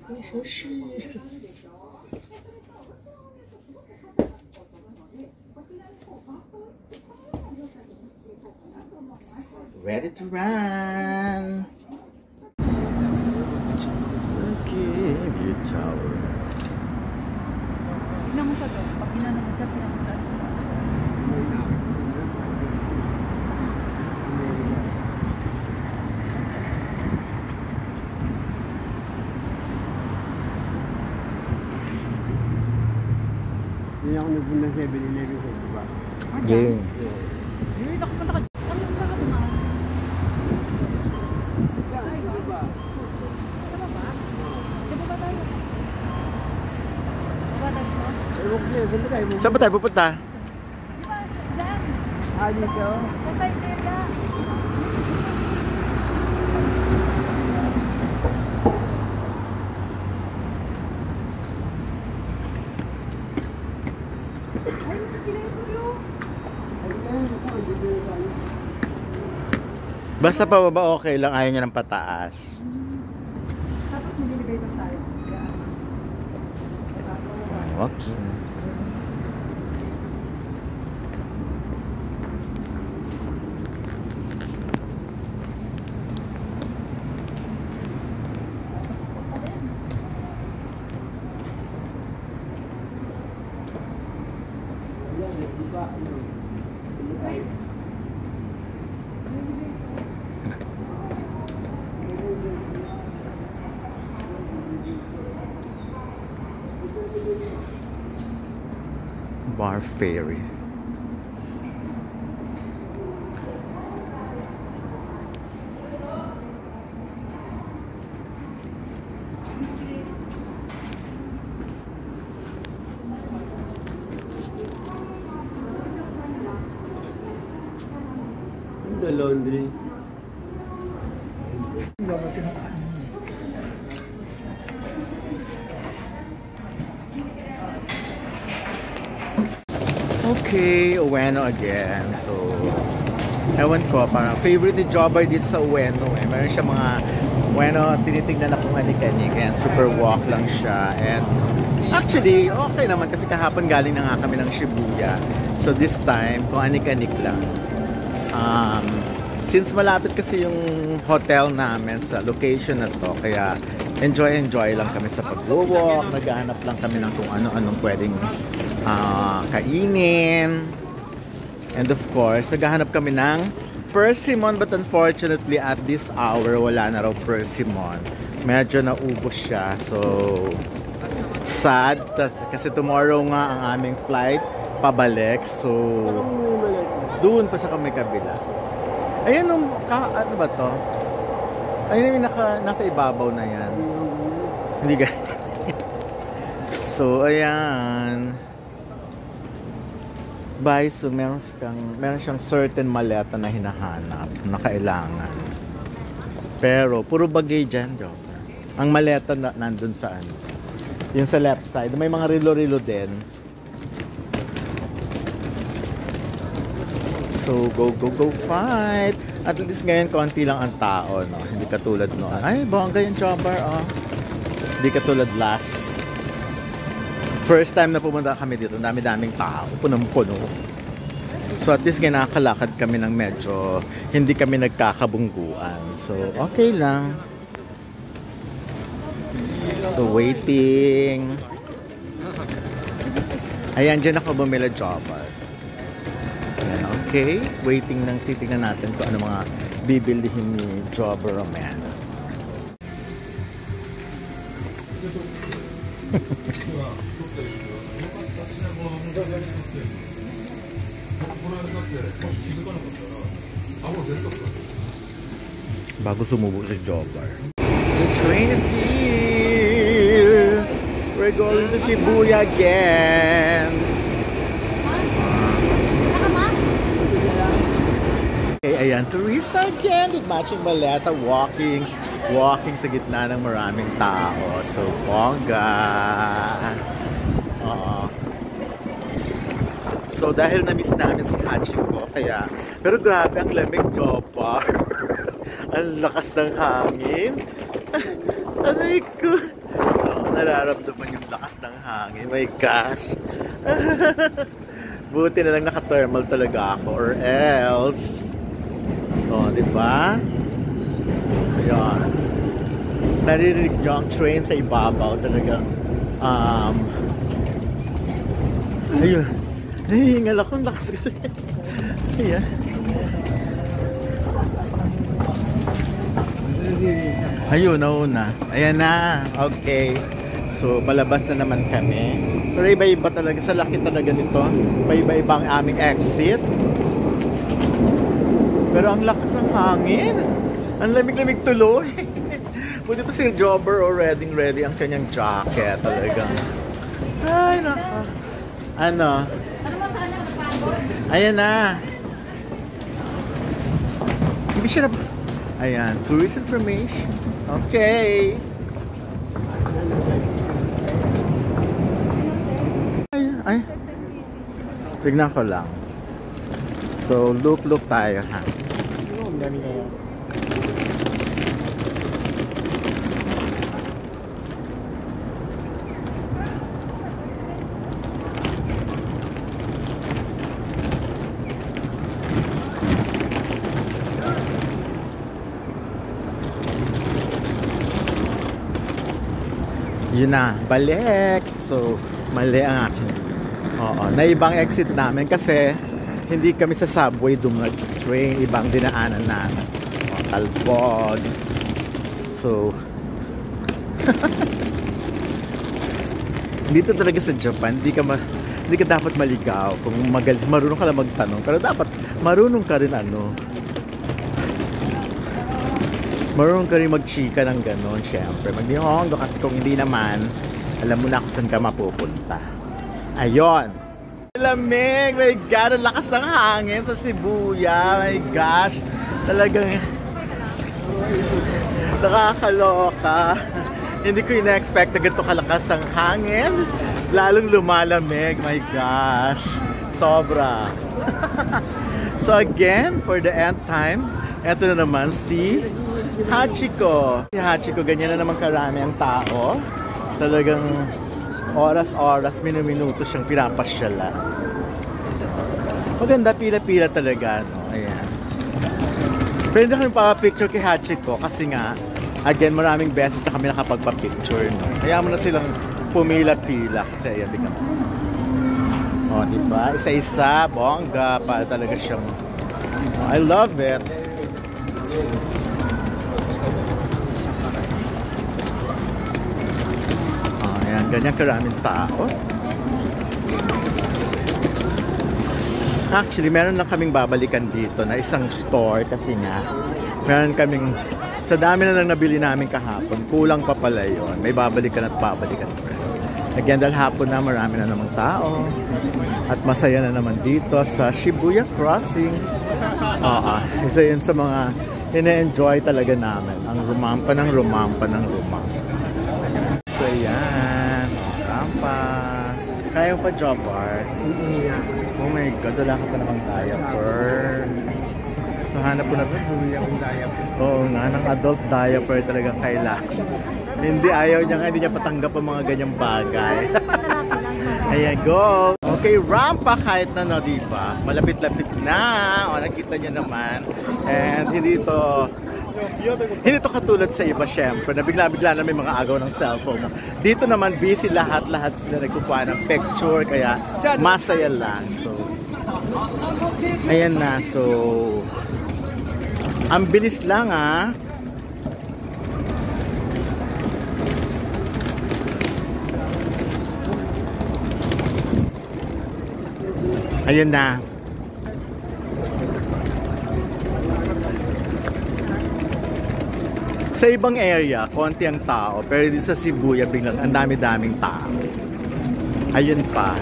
So sweet. Ready to run. Okay, view tower. Tignan mo siya to. Pag ginano mo siya, pinakatas mo. Hindi ako nagpunta sa 7-Eleven ko, diba? Game. Hindi, nakapunta ka. Ano yung saka dumaan? Ay, diba? Sa baba? Di ba ba tayo? Diba tayo mo? Ewan ko sa'yo, saan ba tayo? Saan ba tayo pupunta? Di ba? Diyan! Ah, dito? Sa Siberia! Ay, nakakilay ko yun! Basta pa baba okay lang, ayaw niya ng pataas. Tapos nililibay lang tayo. Okay. Bar Ferry. The laundry. Okay, Ueno again. So, ewan ko, parang favorite ni Jobber dito sa Ueno eh. Meron siya mga Ueno, tinitignan na kung anik-anik. Ayan, super walk lang siya. And actually, okay naman kasi kahapon galing na nga kami ng Shibuya. So this time, kung anik-anik lang. Since malapit kasi yung hotel namin sa location na to, kaya enjoy lang kami sa pag-walk. Naghahanap lang kami ng kung ano-anong pwedeng kainin. And of course, naghahanap kami ng persimmon, but unfortunately at this hour wala na raw persimmon. Medyo naubos siya. So sad kasi tomorrow nga ang aming flight pabalik. So doon pa sa kami kabila. Ayun ano ba to? Ayun yung nasa ibabaw na yan. Hindi ka. So ayan. Bye, so meron siyang certain maleta na hinahanap, na kailangan. Pero puro bagay dyan, Joe. Ang maleta nandun sa ano. Yung sa left side, may mga rilo-rilo din. So go fight. At least ngayon konti lang ang tao, no. Hindi katulad noon. Ay, bongga yung Jobber, oh. Hindi katulad last. First time na pumunta kami dito, dami-daming tao, punong-puno. So at least nakakalakad kami ng medyo hindi kami nagkakabungguan. So okay lang. So waiting. Ayan, dyan ako bumila Jobber. Ayan, okay. Waiting lang, titignan natin kung ano mga bibilihin ni Jobber Roman. Bago sumubo si Jobber. The train is here. We're going to Shibuya again. Okay, ayan, turista again with matching maleta, walking sa gitna ng maraming tao. So, bongga. So, dahil na-miss namin si Hachiko, kaya, pero grabe ang lamig, Jobber. Ang lakas ng hangin. Aray ko. nararamdaman yung lakas ng hangin. My gosh. Buti na lang naka-thermal talaga ako or else. Oh, di ba? Ayan. Naririnig nyo ang train sa ibabaw talaga. Ayun. Nahihingal ako. Lakas kasi. Ayan. Ayun, nauna. Ayan na. Okay. So, palabas na naman kami. Pero iba-iba talaga. Sa laki talaga nito. Iba-iba ang aming exit. Pero ang lakas ng hangin. Ang lamig-lamig tuloy. Buti pa si Jobber already ready ang kanyang jacket talaga. Ay, naka. Ano? Ayan na. Hindi siya na... Ayan, tourist information. Okay. Ay. Tignan ko lang. So, look tayo, ha? Ang dami kaya. Yun na, balik. So, mali ang akin. Oo, na ibang exit namin kasi hindi kami sa subway dumag-train, ibang dinaanan namin. O, talbog. So, dito talaga sa Japan, hindi ka dapat maligaw kung marunong ka lang magtanong. Pero dapat marunong ka rin marunong ka rin magchika ng gano'n, syempre. Magnihongo kasi kung hindi naman, alam mo na kung saan ka mapupunta. Ayon. Lamig! My God! Ang lakas ng hangin sa Shibuya! My gosh! Talagang nakakaloka. Hindi ko ina-expect na ganito kalakas ang hangin. Lalong lumalamig. My gosh! Sobra. So again, for the end time, eto na naman si Hachiko. Si Hachiko, ganyan na naman karami ang tao. Talagang oras-oras, minuminuto siyang pinapasyala. Maganda, pila-pila talaga, no? Ayan. Pero hindi kami pa-picture kay Hachiko kasi nga, again, maraming beses na kami nakapagpa-picture, no? Kaya mo na silang pumila-pila kasi ayan, di ka. O, diba? Isa-isa, bongga, para talaga siyang... I love it. Ganyan karaming tao. Actually, meron lang kaming babalikan dito na isang store kasi nga meron kaming, sa dami na lang nabili namin kahapon, kulang pa pala yun. May babalikan at babalikan. Again, dahil hapon na marami na namang tao at masaya na naman dito sa Shibuya Crossing. Isa yun sa mga ina-enjoy talaga namin, ang rumampa ng rumampa. So yan, rampa. Kaya pa Jobber? Oh my God, wala ka pa namang diaper. So hanap ko na ito. Oo nga, ng adult diaper talagang kailangan. Hindi, ayaw niya nga, hindi niya patanggap ang mga ganyang bagay. Ayan, go! Okay, rampa kahit na, no, diba? Malapit-lapit na. O, nakita niyo naman. And hindi to katulad sa iba, syempre, na bigla-bigla na may mga agaw ng cellphone. Dito naman, busy lahat sila nagkukuha ng picture, kaya masaya lang. So, ayan na. So, ang bilis lang, ah. Ayan na. Sa ibang area, konti ang tao. Pero dito sa Shibuya, biglang ang dami-daming tao. Ayun pa.